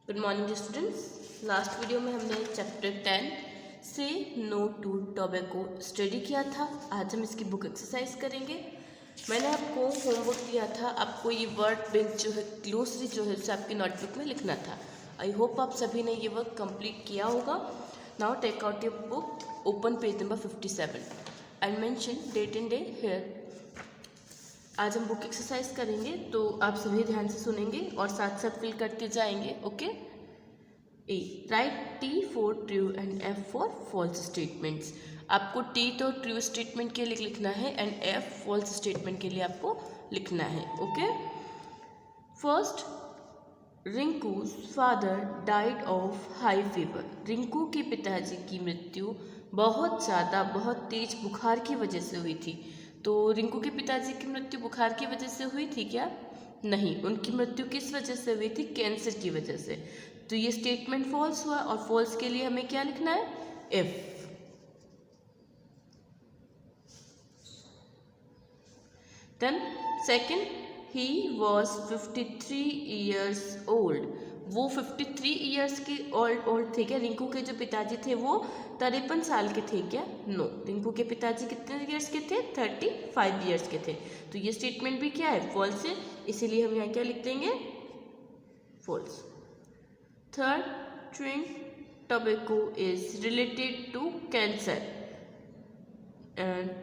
Good morning students. Last video में हमने chapter 10 से नो टू टोबैको स्टडी किया था। आज हम इसकी बुक एक्सरसाइज करेंगे। मैंने आपको होमवर्क दिया था, आपको ये वर्ड बेंच जो है क्लोजली जो है उसे आपकी नोटबुक में लिखना था। आई होप आप सभी ने ये वर्क कंप्लीट किया होगा। Now take out your book, open page number 57 and mention date and day here. आज हम बुक एक्सरसाइज करेंगे तो आप सभी ध्यान से सुनेंगे और साथ साथ फिल करके जाएंगे। Okay. A, write T for true and F for false statements. आपको टी तो ट्रू स्टेटमेंट के लिए लिखना है एंड एफ फॉल्स स्टेटमेंट के लिए आपको लिखना है। Okay. First, Rinku's father died of high fever. Rinku के पिताजी की मृत्यु बहुत ज़्यादा बहुत तेज बुखार की वजह से हुई थी। तो रिंकू के पिताजी की मृत्यु बुखार की वजह से हुई थी क्या? नहीं, उनकी मृत्यु किस वजह से हुई थी? कैंसर की वजह से। तो ये स्टेटमेंट फॉल्स हुआ और फॉल्स के लिए हमें क्या लिखना है? If. Then second, he was 53 years old. वो 53 ईयर्स के ओल्ड थे क्या? रिंकू के जो पिताजी थे वो 53 साल के थे क्या? नो, रिंकू के पिताजी कितने ईयर्स के थे? 35 ईयर्स के थे। तो ये स्टेटमेंट भी क्या है? फॉल्स है। इसीलिए हम यहाँ क्या लिख देंगे? False. Third, chewing tobacco is related to cancer.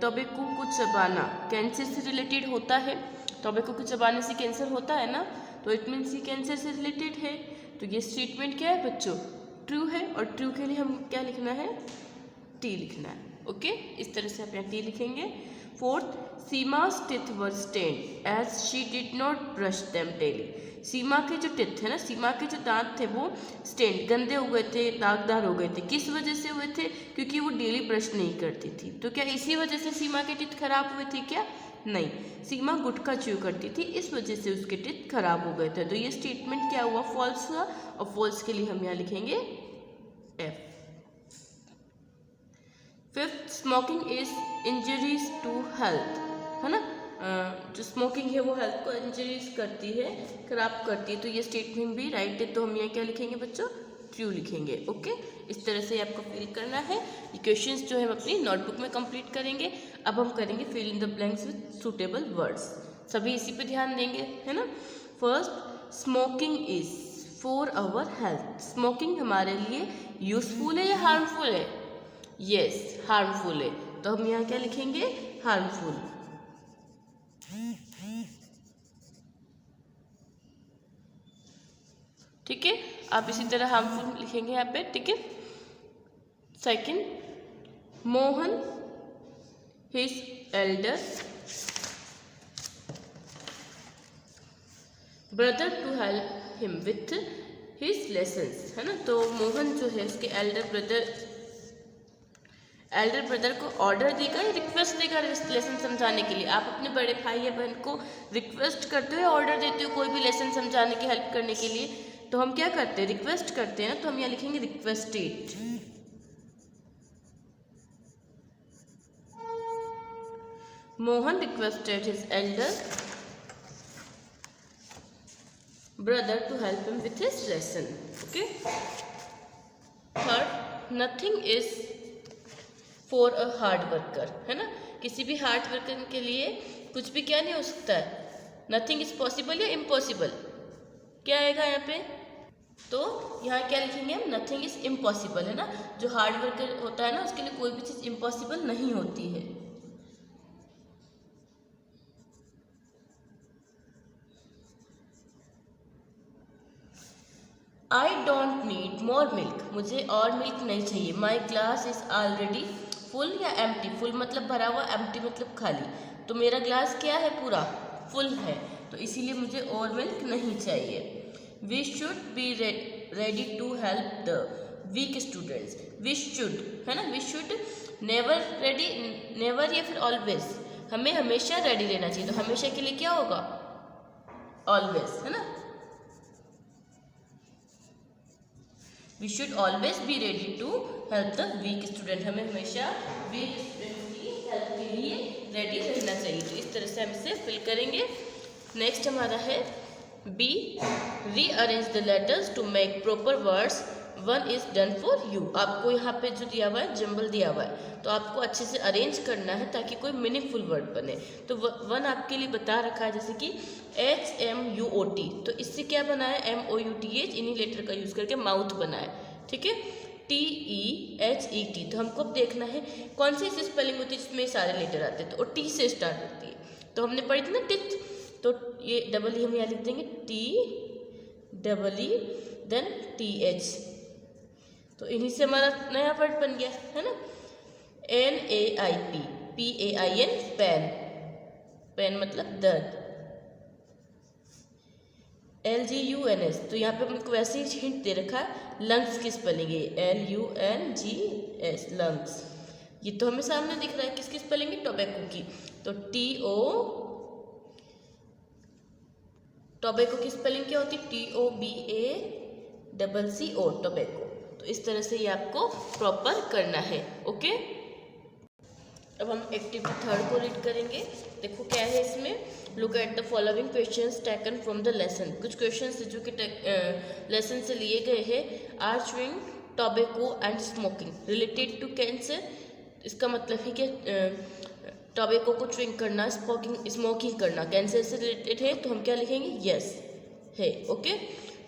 Tobacco को चबाना कैंसर से रिलेटेड होता है। टोबैको को चबाने से कैंसर होता है ना, तो इट मीन्स ये कैंसर से रिलेटेड है। तो ये स्टेटमेंट क्या है बच्चों? ट्रू है। और ट्रू के लिए हम क्या लिखना है? टी लिखना है। ओके, इस तरह से आप यहाँ टी लिखेंगे। Fourth, Seema's teeth were stained as she did not brush them daily. सीमा के जो टिथ है ना, सीमा के जो दांत थे वो स्टेन गंदे हो गए थे, दागदार हो गए थे। किस वजह से हुए थे? क्योंकि वो डेली ब्रश नहीं करती थी। तो क्या इसी वजह से सीमा के टिथ खराब हुए थे क्या? नहीं, सीमा गुटखा च्यू करती थी, इस वजह से उसके टिथ खराब हो गए थे। तो ये स्टेटमेंट क्या हुआ? फॉल्स हुआ। और फॉल्स के लिए हम यहाँ लिखेंगे F. Fifth, smoking is injurious to health, है ना। जो स्मोकिंग है वो हेल्थ को इंजरीज करती है, खराब करती है। तो ये स्टेटमेंट भी राइट है। तो हम यहाँ क्या लिखेंगे बच्चों? ट्रू लिखेंगे। ओके, इस तरह से आपको फिल करना है। ये क्वेश्चंस जो है हम अपनी नोटबुक में कंप्लीट करेंगे। अब हम करेंगे fill in the blanks with suitable words. सभी इसी पे ध्यान देंगे, है ना। First, smoking is for our health. Smoking हमारे लिए यूजफुल है या हार्मफुल है? यस, हार्मफुल है। तो हम यहाँ क्या लिखेंगे? हार्मफुल। ठीक है, आप इसी तरह हार्मफुल लिखेंगे यहाँ पे। ठीक है। Second, Mohan his elder brother to help him with his lessons, है ना। तो मोहन जो है उसके एल्डर ब्रदर को ऑर्डर देगा या रिक्वेस्ट देगा लेसन समझाने के लिए? आप अपने बड़े भाई या बहन को रिक्वेस्ट करते हो या ऑर्डर देते हो कोई भी लेसन समझाने की, हेल्प करने के लिए? तो हम क्या करते हैं? रिक्वेस्ट करते हैं ना। तो हम यहाँ लिखेंगे requested. Mohan requested his elder brother to help him with his lesson. Okay. Third, nothing is for a hard worker, है ना। किसी भी हार्ड वर्कर के लिए कुछ भी क्या नहीं हो सकता है? नथिंग इज पॉसिबल या इम्पॉसिबल? क्या आएगा यहाँ पे? तो यहाँ क्या लिखेंगे हम? नथिंग इज इम्पॉसिबल, है ना। जो हार्ड वर्कर होता है ना उसके लिए कोई भी चीज़ इम्पॉसिबल नहीं होती है। I don't need more milk. मुझे और मिल्क नहीं चाहिए। My glass is already full या एम्प्टी? फुल मतलब भरा हुआ, एम्प्टी मतलब खाली। तो मेरा ग्लास क्या है? पूरा फुल है। तो इसीलिए मुझे और मिल्क नहीं चाहिए। We should be ready to help the weak students. We should, है ना। We should never ready, never या फिर ऑलवेज, हमें हमेशा रेडी रहना चाहिए। तो हमेशा के लिए क्या होगा? ऑलवेज, है ना। We should always be ready to help the weak student. हमें हमेशा वीक स्टूडेंट की हेल्प के लिए रेडी रहना चाहिए। तो इस तरह से हम इसे फिल करेंगे। नेक्स्ट हमारा है B. Rearrange the letters to make proper words. 1 is done for you. आपको यहाँ पे जो दिया हुआ है जंबल दिया हुआ है, तो आपको अच्छे से अरेंज करना है ताकि कोई मीनिंगफुल वर्ड बने। तो 1 आपके लिए बता रखा है, जैसे कि HMUOT, तो इससे क्या बना है MOUTH, इन्हीं लेटर का यूज़ करके माउथ बना है, ठीक है। TEHET, तो हमको अब देखना है कौन सी ऐसी स्पेलिंग होती है जिसमें सारे लेटर आते हैं, तो T से स्टार्ट होती है। तो हमने पढ़ी थी ना टिथ, तो ये डबल ही हम यहाँ लिख देंगे TEE देन TH, तो इन्हीं से हमारा नया वर्ड बन गया है ना। NAIP, PAIN, पैन, पैन मतलब दर्द। LGUNS, तो यहाँ पे हमको वैसे ही हिंट दे रखा है, लंग्स की स्पेलिंग है LUNGS, लंग्स। ये तो हमें सामने दिख रहा है, किसकी स्पेलिंग है, टोबैको की, तो टोबैको की स्पेलिंग क्या होती है, TOBACCO, टोबैको। तो इस तरह से ये आपको प्रॉपर करना है, ओके। अब हम एक्टिविटी 3 को रीड करेंगे। देखो क्या है इसमें, look at the following questions taken from the lesson. कुछ क्वेश्चंस जो कि लेसन से लिए गए हैं। Are chewing tobacco and smoking related to cancer, इसका मतलब है कि टोबैको को च्यूइंग करना, स्मोकिंग करना कैंसर से रिलेटेड है, तो हम क्या लिखेंगे, यस है, ओके।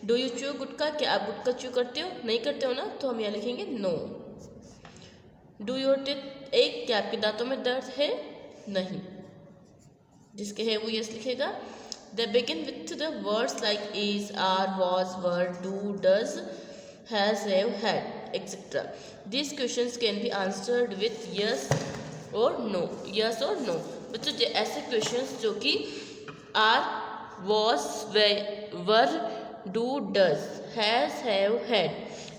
डू यू च्यू गुटखा, क्या आप गुटखा च्यू करते हो, नहीं करते हो ना, तो हम यहाँ लिखेंगे नो। डू योर टीथ एक, क्या आपके दांतों में दर्द है, नहीं, जिसके है वो यस लिखेगा। They begin with the words like is, are, was, were, do, does, has, have, had, etcetera. This questions can be answered with yes और नो, यस और नो। बच्चों ऐसे क्वेश्चंस जो कि are, was, were, do, does, has, have, had,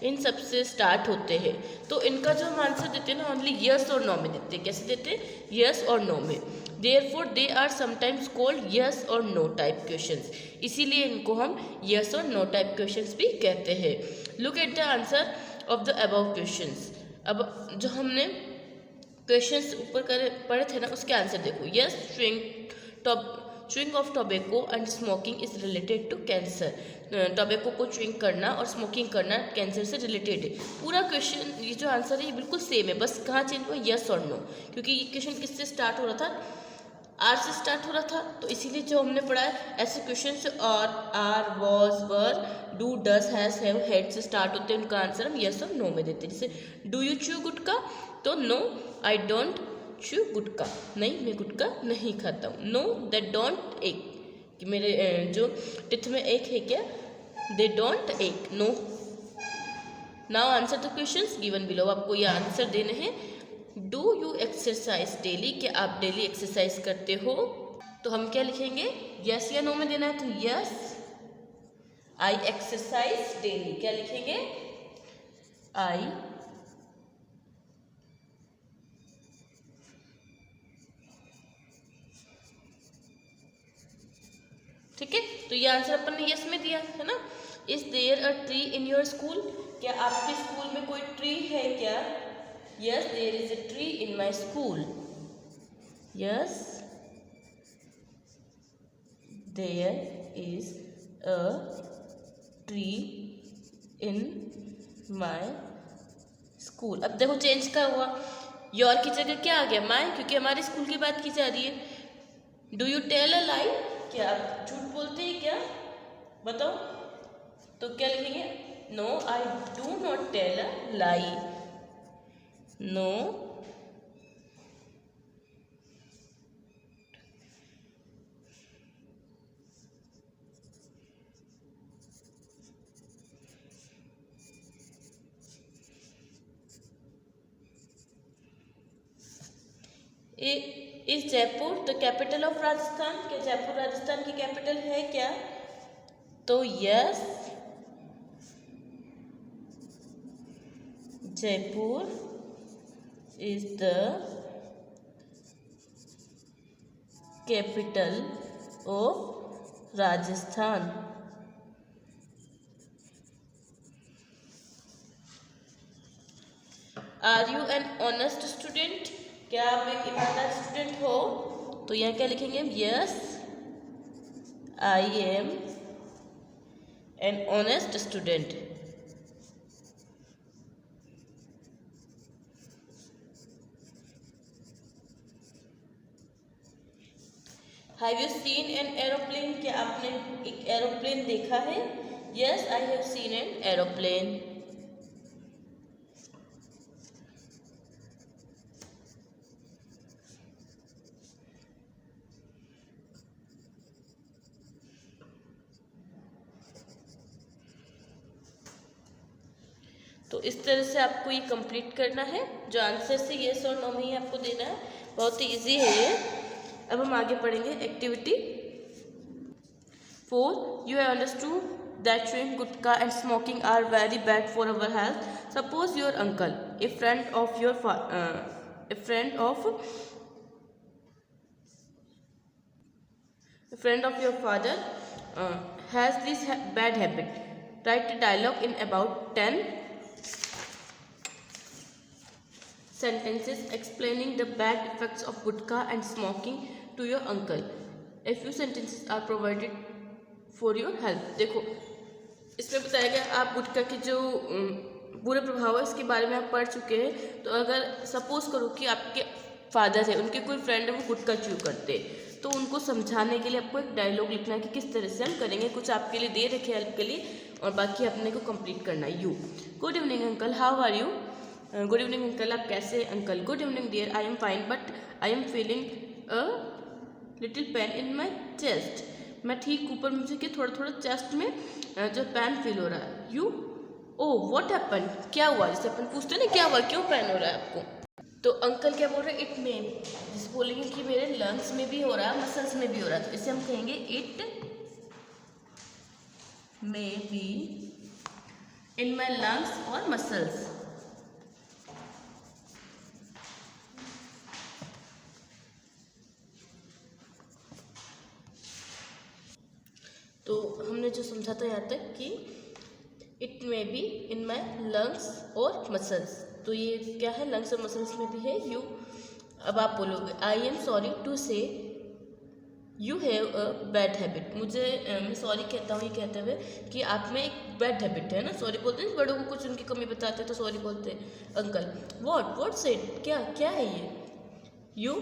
इन सब से स्टार्ट होते हैं, तो इनका जो हम आंसर देते हैं ना, ओनली यस और नो में देते हैं। कैसे देते हैं, यस और नो में। Therefore they are sometimes called yes और नो टाइप क्वेश्चंस, इसीलिए इनको हम यस और नो टाइप क्वेश्चंस भी कहते हैं। Look at the answer of the above questions. अब जो हमने क्वेश्चंस ऊपर पढ़े थे ना, उसके आंसर देखो। Yes, chewing of tobacco and smoking is related to cancer. Tobacco को च्यूइंग करना और स्मोकिंग करना कैंसर से रिलेटेड है। पूरा क्वेश्चन, ये जो आंसर है ये बिल्कुल सेम है, बस कहाँ चेंज हुआ, यस और नो, क्योंकि ये क्वेश्चन किससे स्टार्ट हो रहा था, आर से स्टार्ट हो रहा था, तो इसीलिए जो हमने पढ़ा है ऐसे क्वेश्चन और are, was, were, do, does, has, have, had से स्टार्ट होते हैं, उनका आंसर हम यस और नो में देते हैं। जैसे डू यू च्यू गुटखा, तो नो आई डोंट च्यू गुटखा, नहीं मैं गुटखा नहीं खाता हूँ। नो दे डोंट एक, कि मेरे जो टिथ में एक है क्या, दे डोंट एक, no. Now answer the questions given below, आपको ये आंसर देने हैं। डू यू एक्सरसाइज डेली, क्या आप डेली एक्सरसाइज करते हो, तो हम क्या लिखेंगे, यस या नो में देना है, तो यस आई एक्सरसाइज डेली, क्या लिखेंगे, आई ठीक है, तो ये आंसर अपन ने यस में दिया है ना। Is there a tree in your school, क्या आपके स्कूल में कोई ट्री है क्या, yes there is a tree in my school, yes there is a tree in my school. अब देखो चेंज क्या हुआ, योर की जगह क्या आ गया, माई, क्योंकि हमारे स्कूल की बात की जा रही है। डू यू टेल अ लाई, क्या आप झूठ बोलते हैं क्या, बताओ, तो क्या लिखेंगे, no I do not tell a lie, no is Jaipur the capital of Rajasthan, क्या जयपुर राजस्थान की कैपिटल है क्या, तो yes Jaipur is the capital of Rajasthan. Are you an honest student, क्या आप एक ईमानदार स्टूडेंट हो, तो यहाँ क्या लिखेंगे, yes I am an honest student. Have you seen an aeroplane? क्या आपने एक एरोप्लेन देखा है? Yes, I have seen an aeroplane. तो इस तरह से आपको ये कंप्लीट करना है। जो आंसर से येस और नो में ही आपको देना है। बहुत ही ईजी है ये। अब हम आगे पढ़ेंगे activity 4. You have understood that chewing gutka and smoking are very bad for our health. Suppose your uncle, a friend of your father, has this bad habit. Write a dialogue in about 10 sentences explaining the bad effects of gutka and smoking to your uncle. A few sentences are provided for your help. देखो इसमें बताया गया आप गुटखा के जो बुरे प्रभाव है इसके बारे में आप पढ़ चुके हैं। तो अगर सपोज करो कि आपके फादर है, उनके कोई फ्रेंड है वो गुटखा च्यू करते, तो उनको समझाने के लिए आपको एक डायलॉग लिखना है कि किस तरह से हम करेंगे। कुछ आपके लिए दे रखे हेल्प के लिए और बाकी अपने को कंप्लीट करना है। You good evening uncle, how are you? Good evening uncle, आप कैसे हैं? Uncle good evening dear, I am fine but I am feeling a little pain in my chest. मैं ठीक ऊपर मुझे कि थोड़ा थोड़ा चेस्ट में जो पेन फील हो रहा है. यू ओ व्हाट हैपन, क्या हुआ? जैसे अपन पूछते हैं ना क्या हुआ, क्यों पेन हो रहा है आपको, तो अंकल क्या बोल रहे हैं? इट में, जैसे बोलेंगे कि मेरे लंग्स में भी हो रहा है, मसल्स में भी हो रहा है, तो इसे हम कहेंगे it may be in my lungs और मसल्स. तो हमने जो समझा था यहाँ तक कि it may be in my lungs और मसल्स, तो ये क्या है, लंग्स और मसल्स में भी है यू. अब आप बोलोगे आई एम सॉरी टू से you have a bad habit. मैं सॉरी कहता हूँ ये कहते हुए कि आप में एक बैड हैबिट है ना. सॉरी बोलते हैं बड़ों को कुछ उनकी कमी बताते हैं तो सॉरी बोलते हैं. अंकल व्हाट सेड, क्या है ये. You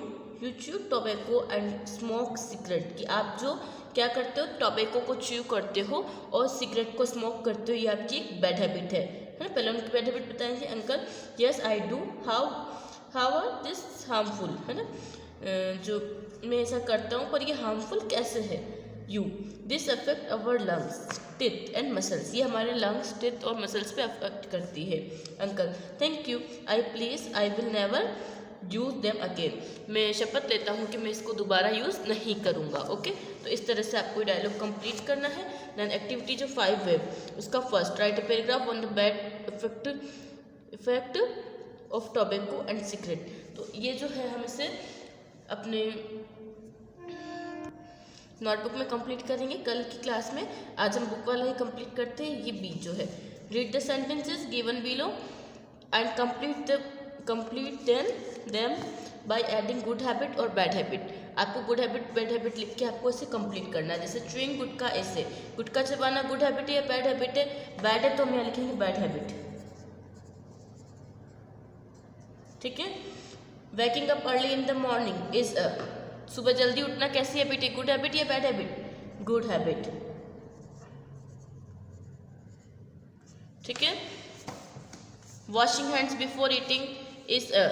chew tobacco and smoke cigarette, कि आप जो क्या करते हो, टोबैको को च्यू करते हो और सिगरेट को स्मोक करते हो, ये आपकी एक बैड हैबिट है ना. पहले उनकी बैड हैबिट बताएंगे uncle. Yes I do. How are this harmful, है ना. जो मैं ऐसा करता हूँ पर ये हार्मफुल कैसे है. You this affect our lungs teeth and muscles, ये हमारे लंग्स टिथ और मसल्स पे अफेक्ट करती है. Uncle thank you. I will never use them again, मैं शपथ लेता हूँ कि मैं इसको दोबारा यूज़ नहीं करूँगा. ओके, तो इस तरह से आपको डायलॉग कंप्लीट करना है. देन एक्टिविटी जो 5 है उसका first, right a paragraph on the bad effect of tobacco and cigarette. तो ये जो है हम इसे अपने नोटबुक में कंप्लीट करेंगे कल की क्लास में. आज हम बुक वाला ही कंप्लीट करते हैं. ये बी जो है, read the sentences given below and complete them by adding good habit और बैड हैबिट. आपको गुड हैबिट बैड हैबिट लिख के आपको इसे कंप्लीट करना है. जैसे च्यूइंग गुटखा, ऐसे गुटखा चबाना गुड हैबिट है या बैड हैबिट है. बैड है तो हम यहाँ लिखेंगे बैड हैबिट. ठीक है. Waking up early in the morning is a, सुबह जल्दी उठना कैसी हैबिट है, गुड हैबिट या बैड हैबिट, गुड हैबिट. ठीक है. Washing hands before eating is a,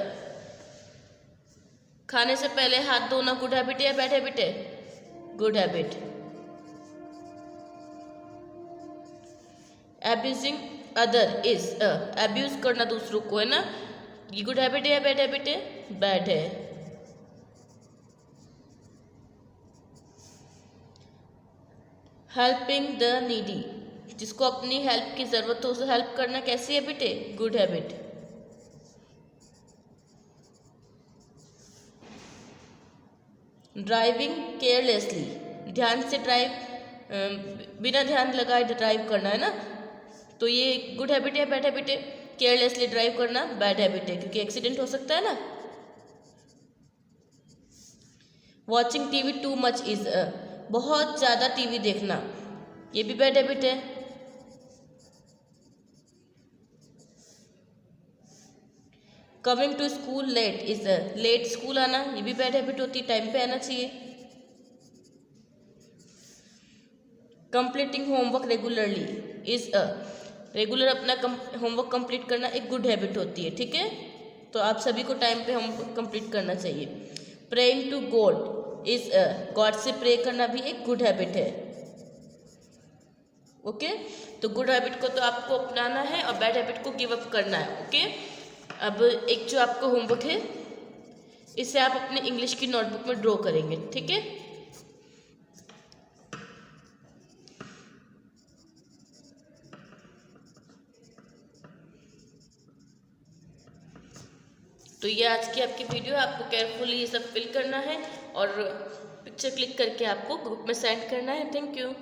खाने से पहले हाथ धोना गुड हैबिट है या बैड हैबिट है, good habit. Abusing other is a, abuse करना दूसरों को, है ना, ये गुड हैबिट है या बैड हैबिट है, बैड है. हेल्पिंग द नीडी, जिसको अपनी हेल्प की जरूरत हो उसे हेल्प करना कैसी हैबिट है, गुड हैबिट. ड्राइविंग केयरलेसली, ध्यान से ड्राइव, बिना ध्यान लगाए ड्राइव करना, है ना, तो ये गुड हैबिट है बैड हैबिट है. केयरलेसली ड्राइव करना बैड हैबिट है क्योंकि एक्सीडेंट हो सकता है ना. Watching TV too much is a, बहुत ज़्यादा टीवी देखना, ये भी बैड हैबिट है. Coming to school late is a late school आना, ये भी बैड हैबिट होती है, टाइम पे आना चाहिए। Completing homework regularly is a regular अपना होमवर्क कंप्लीट करना एक गुड हैबिट होती है, ठीक है। तो आप सभी को टाइम पे होमवर्क कंप्लीट करना चाहिए। Praying to God is a God से प्रे करना भी एक गुड हैबिट है। ओके तो गुड हैबिट को तो आपको अपनाना है और बैड हैबिट को गिव अप करना है। ओके अब एक जो आपका होमवर्क है इसे आप अपने इंग्लिश की नोटबुक में ड्रॉ करेंगे, ठीक है। तो ये आज की आपकी वीडियो है, आपको केयरफुली ये सब फिल करना है और पिक्चर क्लिक करके आपको ग्रुप में सेंड करना है। Thank you.